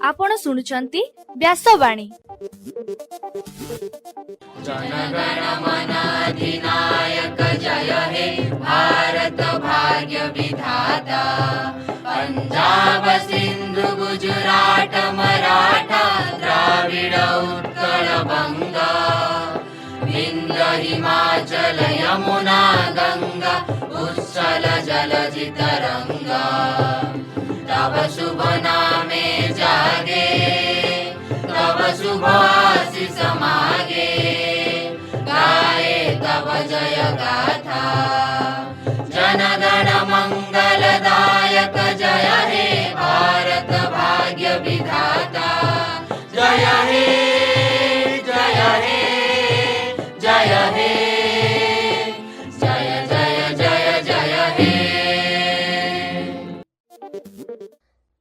आपण शुणुचंती व्यासवाणी। जनगण मन अधिनायक जय हे भारत भाग्य विधाता। पंजाब सिंधु गुजरात मराठा द्राविड उत्कल बंगा। विंध्य हिमाचल यमुना गंगा उच्छल जलधि तरंगा। तव शुभ नामे जागे तव शुभ आशीष मागे। गाए तव जय गाथा जनगण मंगलदायक जय हे भारत भाग्य विधाता। जय हे जय हे जय हे जय जय जय जय हे।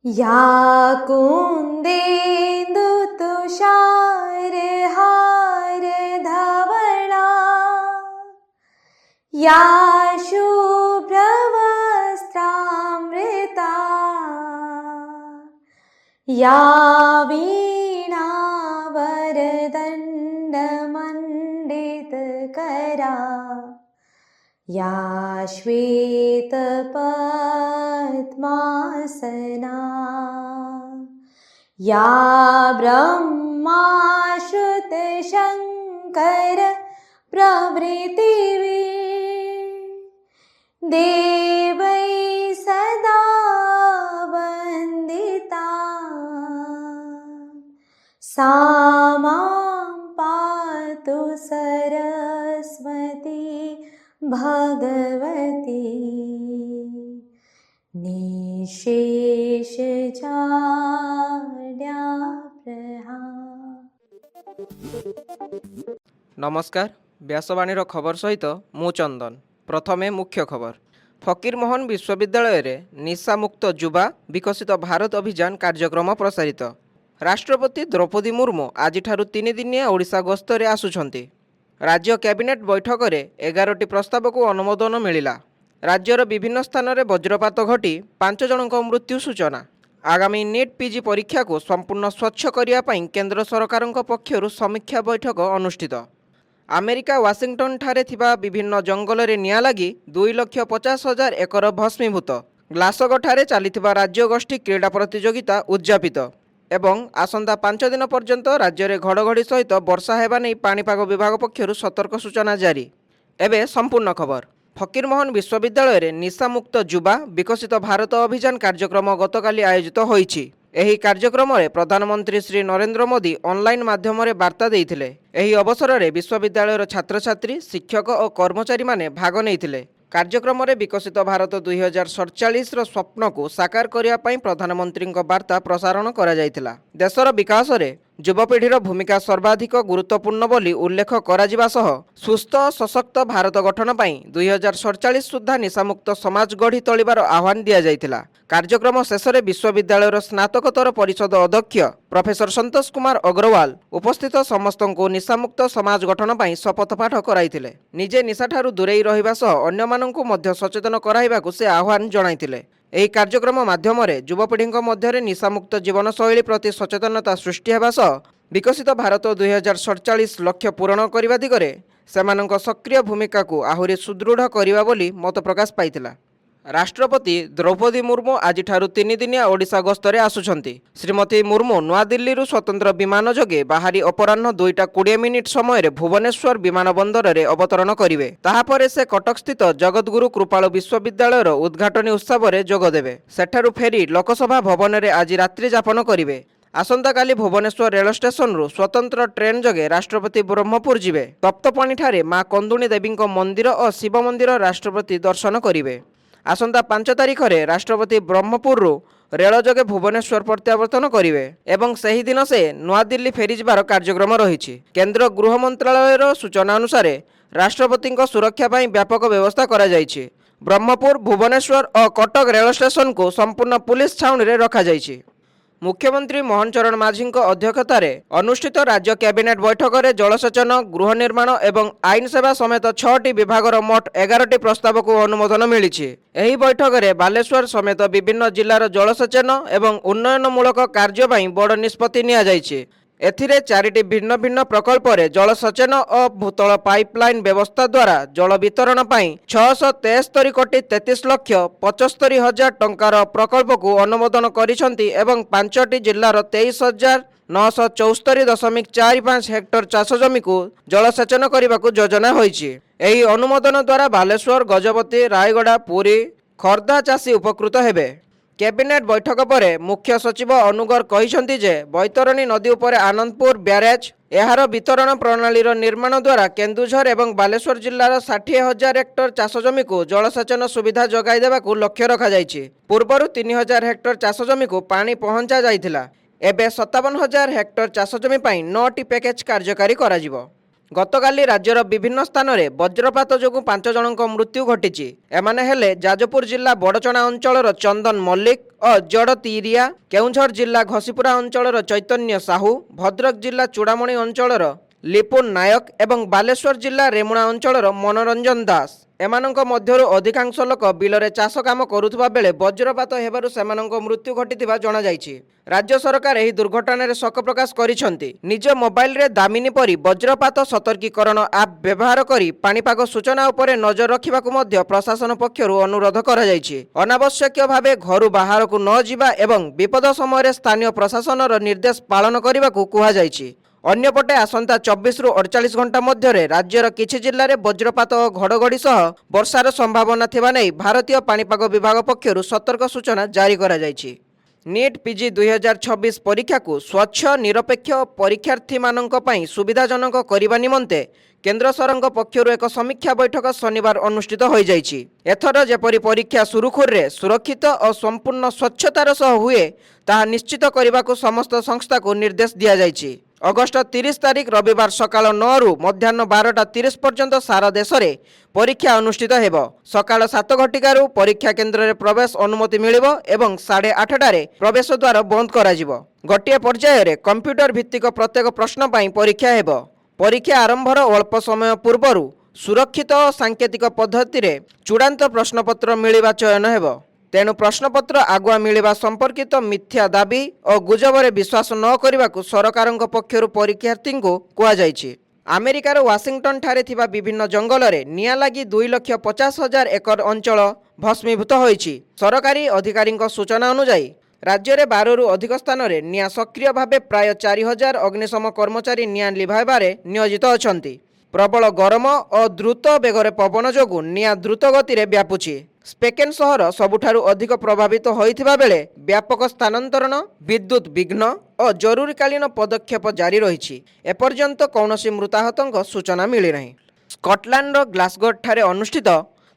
या कुंदेन्दु तुषार हार धवला। या शुभ्र वस्त्रामृता। या वीणा वरदंड मंडित करा। या श्वेत पद्मासना। या ब्रह्मा श्रुत शंकर प्रभृति देवै सदा वंदिता। सा मां पातु सरस्वती भगवती। निशेष नमस्कार व्यासवाणी खबर सहित मु चंदन। प्रथमे मुख्य खबर। फकीरमोहन विश्वविद्यालय रे निशा मुक्त युवा विकसित भारत अभियान कार्यक्रम प्रसारित। राष्ट्रपति द्रौपदी मुर्मू आज 3 दिनिया ओडिशा गस्तरे आसुछंती। राज्य कैबिनेट बैठक में 11टी प्रस्ताव को अनुमोदन मिलिला। राज्यर विभिन्न स्थान में वज्रपात घटी 5 जनक मृत्यु सूचना। आगामी नीट पीजी परीक्षा को संपूर्ण स्वच्छ करने केंद्र सरकार पक्षर समीक्षा बैठक अनुष्ठित। अमेरिका वाशिंगटन ठारे थिबा विभिन्न जंगल रे निया लगी 2,50,000 एकर भस्मीभूत। ग्लासगो ठारे चलिथिबा राज्य गोष्ठी क्रीड़ा प्रतियोगिता उद्यापित एवं आसंता 5 दिन पर्यंत राज्य में घड़घड़ी सहित वर्षा हेबा नै पाणीपाग विभाग पक्षर सतर्क सूचना जारी। एबे संपूर्ण खबर। फकीरमोहन विश्वविद्यालय रे निशा मुक्त युवा विकसित भारत अभियान कार्यक्रम गतकाली आयोजित होईछि। एही कार्यक्रम में प्रधानमंत्री श्री नरेंद्र मोदी ऑनलाइन माध्यम रे वार्ता देइथिले। एही अवसर में विश्वविद्यालयर छात्र छात्री शिक्षक और कर्मचारी माने भाग नेइथिले। कार्यक्रम में विकसित भारत 2047 स्वप्न को साकार करने प्रधानमंत्री वार्ता प्रसारण करा जायतिला। देशर विकास रे युवपीढ़ीर भूमिका सर्वाधिक गुरुत्वपूर्ण बोली उल्लेख करा सह सुस्थ सशक्त भारत गठन पाई 2047 सुधा निशामुक्त समाज गढ़ी तोलिबार आह्वान दिया जायतिला। कार्यक्रम शेष में विश्वविद्यालयर स्नातकोत्तर परिषद अध्यक्ष प्रोफेसर संतोष कुमार अग्रवाल उपस्थित समस्त को निशामुक्त समाज गठन पाई शपथ पाठ कराइथिले। निजे निशाठारु दूरेई रहिबा सह अन्य माननकु मध्य सचेतन कराइबाकु से आह्वान जणाइथिले। ଏହି କାର୍ଯ୍ୟକ୍ରମ ମାଧ୍ୟମରେ ଯୁବପିଢ଼ିଙ୍କ ମଧ୍ୟରେ ନିଶାମୁକ୍ତ ଜୀବନଶୈଳୀ ପ୍ରତି ସଚେତନତା ସୃଷ୍ଟି ହେବା ସହ ବିକଶିତ ଭାରତ 2047 ଲକ୍ଷ୍ୟ ପୂରଣ କରିବା ଦିଗରେ ସେମାନଙ୍କ ସକ୍ରିୟ ଭୂମିକାକୁ ଆହୁରି ସୁଦୃଢ଼ କରିବା ବୋଲି ମତ ପ୍ରକାଶ ପାଇଥିଲା। राष्ट्रपति द्रौपदी मुर्मू आज 3 दिनिया ओडिशा गस्तरे आसुछंती। श्रीमती मुर्मू नुआदिल्ली स्वतंत्र विमान जोगे बाहरी अपराह्न 2:20 समय भुवनेश्वर विमान बंदर रे अवतरण करिवे। ताहापरे से कटक स्थित जगतगुरु कृपाल विश्वविद्यालयर उद्घाटनी उत्सव रे जोग देबे। सेठारु फेरी लोकसभा भवन रे आज रात्रि यापन करिवे। आसंता काली भुवनेश्वर रेल स्टेशन रु स्वतंत्र ट्रेन जोगे राष्ट्रपति ब्रह्मपुर जिवे। तप्तपाणी ठारे मां कंदुणी देवी मंदिर और शिव मंदिर राष्ट्रपति दर्शन करिवे। आसंता 5 तारिख में राष्ट्रपति ब्रह्मपुर रेल जोगे भुवनेश्वर प्रत्यावर्तन करेंगे एवं सही दिन से नुआदिल्ली फेरी जबार कार्यक्रम रही। केंद्र गृह मंत्रालयर सूचना अनुसार राष्ट्रपति सुरक्षा पर व्यापक व्यवस्था करा जायछि। ब्रह्मपुर भुवनेश्वर और कटक रेल स्टेशन को संपूर्ण पुलिस छाउनी रे रखा जायछि। मुख्यमंत्री मोहन चरण माझी अध्यक्षतार अनुष्ठित राज्य कैबिनेट बैठक में जलसेचन गृह निर्माण एवं आईन सेवा समेत 6टी विभागर मोट 11टी प्रस्ताव को अनुमोदन मिली। एही बैठक में बालेश्वर समेत विभिन्न जिलार जलसेचन एवं उन्नयनमूलक कार्य बड़ निष्पत्ति निया जायछि। एथिरे 4टी भिन्न भिन्न प्रकल्प जलसेचन और भूतल पाइपलाइन व्यवस्था द्वारा जल वितरण पर 673 कोटी 33 लक्ष 75 हजार टंकार प्रकल्प को अनुमोदन करिसेंति एवं 5टी जिल्लार 23,974.45 हेक्टर चाष जमी को जलसेचन करने को योजना होइछि। एही अनुमोदन द्वारा बालेश्वर, गजपति, रायगड़ा, पुरी, खर्दा चाषी उपकृत हेबे। कैबिनेट बैठक पर मुख्य सचिव अनुगर कहिसेंति जे बैतरणी नदी उपर आनंदपुर ब्यारेज एहार वितरण प्रणाली निर्माण द्वारा केन्दुझर एवं बालेश्वर जिल्लार 60,000 हेक्टर चाष जमी को जलसेचन सुविधा जगाई देबाकू लक्ष्य रखा जायछि। पूर्वरु 3,000 हेक्टर चाष जमी को पानी पहुंचा जाइथिला। एबे 57,000 हेक्टर चाष जमी पई 9टी पैकेज कार्यकारी कराजिबो। गतकाली राज्यर विभिन्न स्थान में वज्रपात जोगु 5 जनक मृत्यु घटी। एमाने हेले जाजपुर जिला बड़चणा अंचल चंदन मल्लिक और जड़तीरिया, केउंझर जिला घसीपुरा अंचल चैतन्य साहू, भद्रक जिला चूड़ामणि अंचल लिपुन नायक एवं बालेश्वर जिला रेमुणा अंचल मनोरंजन दास। एमानंक मध्यरु अधिकांश लोक बिलरे चाष काम करुथबा बेले वज्रपात हेबारु सेमानंक मृत्यु घटिथिबा जणा जायछि। राज्य सरकार एही दुर्घटना शोक प्रकाश करिसेंति। निज मोबाइल रे दामिनी परी वज्रपात सतर्कीकरण आप व्यवहार करी पानीपाग सूचना उपरे नजर रखिबाकू मध्य प्रशासन पक्षरु अनुरोध करा जायछि। अनावश्यक भावे घरु बाहरकू न जिबा एवं विपद समय स्थानीय प्रशासनर निर्देश पालन करिबाकू कुहा जायछि। अन्यपटे आसंता 24 रु 48 घंटा मध्य राज्यर किछि जिल्ला रे वज्रपात और घड़घड़ी सह वर्षार संभावना थिबा नै भारतीय पानीपाग विभाग पक्षरु सतर्क सूचना जारी करा जायछि। नीट पीजी 2026 परीक्षा को स्वच्छ निरपेक्ष परीक्षार्थी मानक पई सुविधाजनक करने निमंते केंद्र सरकार पक्षरु एक समीक्षा बैठक शनिवार अनुष्ठित हो जाइछि। एथर जेपरी परीक्षा सुरुखुर रे सुरक्षित और संपूर्ण स्वच्छतार सह हुए ताहा निश्चित करने को समस्त संस्था को निर्देश दिया जाइछि। अगस्ट 30 तारिख रविवार सकाल 9 रु मध्याह्न 12:30 पर्यंत सारा देश में परीक्षा अनुष्ठित हेबो। सकाल 7 घटिकारु परीक्षा केन्द्र रे प्रवेश अनुमति मिलिबो एवं 8:30 प्रवेश द्वार बंद कराजिबो। गोटे पर्याय रे कंप्यूटर भित्तिक प्रत्येक प्रश्न पई परीक्षा हेबो। परीक्षा आरंभर अल्प समय पूर्वरु सुरक्षित और सांकेतिक पद्धति रे चूड़ांत प्रश्नपत्र मिलिबा चयन हेबो। तेणु प्रश्नपत्र आगुआ मिलिबा संपर्कित मिथ्या दाबी और गुजबरे विश्वास न करने को सरकार पक्षरु परीक्षार्थी को कुआ जायछि। अमेरिकार वाशिंगटन ठारे थिबा विभिन्न जंगल रे निया लागि 2,50,000 एकर अंचल भस्मीभूत होइछि। सरकारी अधिकारी सूचना अनुसार राज्य में 12 रु अधिक स्थान में निया सक्रिय भाव प्राय 4,000 अग्निशम कर्मचारी निया लिभाइबारे नियोजित अछंती। प्रबल गरम और द्रुत बेगर पवन जोगु निया द्रुत गति रे व्यापुछि। स्पेकेन सहर सबुठारु अधिक प्रभावित होइथिबा बेले व्यापक स्थानांतरण, विद्युत विघ्न और जरूरीकालीन पदक्षेप जारी रहिछि। एपर्यंत कौनसी मृताहतंक सूचना मिली नहीं। स्कटलैंड ग्लासगो ठारे अनुष्ठित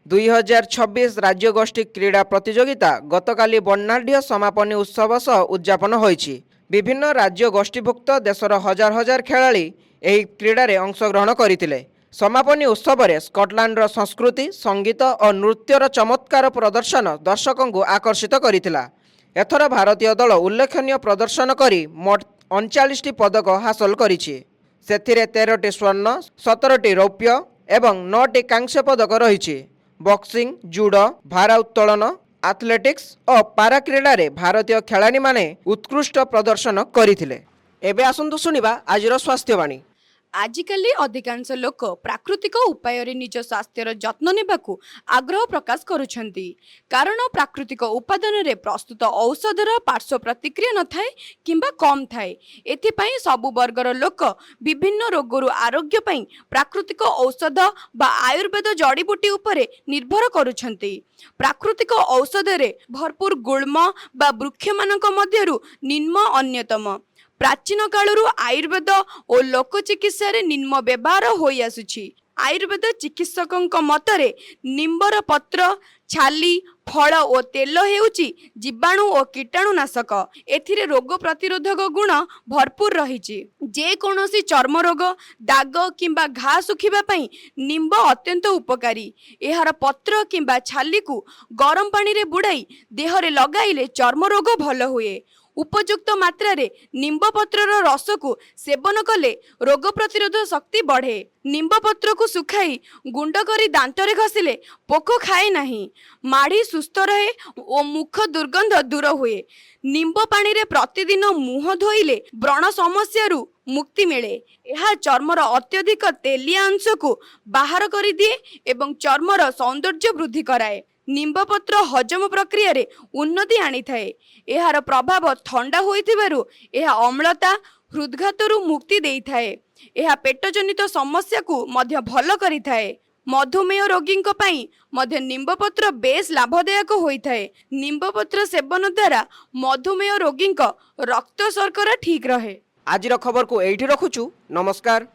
2026 राज्य गोष्ठी क्रीड़ा प्रतियोगिता गतकाली वर्णाढ्य समापनी उत्सव सह उद्यापन होइछि। विभिन्न राज्य गोष्ठीभुक्त देशर हजार हजार खेलाड़ी एही क्रीड़ा रे अंशग्रहण करथिले। समापनी उत्सव में स्कटलैंडर संस्कृति, संगीत और नृत्यर चमत्कार प्रदर्शन दर्शकों को आकर्षित करिथिला। एथर भारतीय दल उल्लेखनीय प्रदर्शन करी मोट 39टी पदक हासिल करिछि। सेथिरे 13टी स्वर्ण, 17टी रौप्य एवं 9टी कांस्य पदक रहिछि। बॉक्सिंग, जूडो, भारोत्तोलन, एथलेटिक्स और पारा क्रीड़ा रे भारतीय खेलाड़ी माने उत्कृष्ट प्रदर्शन करिथिले। एबे आसंतु सुनिबा आजिर स्वास्थ्यवाणी। आजिकाली अधिकांश लोक प्राकृतिक उपाय निज स्वास्थ्यर जत्न नेबाकू आग्रह प्रकाश करुछंती। कारण प्राकृतिक उपादान रे प्रस्तुत औषधर पार्श्व प्रतिक्रिया न थाए किंबा कम थाए। एथिपाई सबु वर्गर लोक विभिन्न रोगरु आरोग्य पई प्राकृतिक औषध बा आयुर्वेद जड़ीबूटी उपरे निर्भर करुछंती। प्राकृतिक औषध रे भरपूर गुल्म बा वृक्ष मानक मध्यरु निम्न अन्यतम। प्राचीन कालरू आयुर्वेद और लोक चिकित्सा रे निम्न व्यवहार होई आसुछि। आयुर्वेद चिकित्सकों मतरे निम्बर पत्र, छाली, फल और तेल हेउची जीवाणु और कीटाणुनाशक। एथिरे रोग प्रतिरोधक गुण भरपूर रहिछि। जे कोनोसी चर्म रोग, दाग किंबा घा सुखिबा पई निम्ब अत्यंत उपकारी। एहार पत्र किंबा छाली को गरम पानी रे बुड़ाई देहरे लगाइले चर्म रोग भल हुए। उपयुक्त मात्रा निम्ब पत्रर रस को सेवन कले रोग प्रतिरोध शक्ति बढ़े। निम्ब पत्र को सुखाई गुंड करी दांतरे घसिले पोक खाए नहीं, माढ़ी सुस्थ रहे और मुख दुर्गंध दूर हुए। निम्ब पानी रे प्रतिदिन मुह धोइले व्रण समस्या मुक्ति मिले। यह चर्मर अत्यधिक तेलिया अंश को बाहर कर दिए एवं चर्मर सौंदर्य वृद्धि कराए। निम्ब पत्र हजम प्रक्रिया रे उन्नति आनी थाए। यार प्रभाव ठंडा होइथिबारु यह अम्लता हृदघातरु मुक्ति देई थाए। यह पेट जनित समस्या को मध्य भल करि थाए। मधुमेह रोगी मध्य निम्ब पत्र बेस लाभदायक होइथाए। निम्ब पत्र सेवन द्वारा मधुमेह रोगी रक्त शर्करा ठीक रहे। आजिर खबर को एइठी रखुछु। नमस्कार।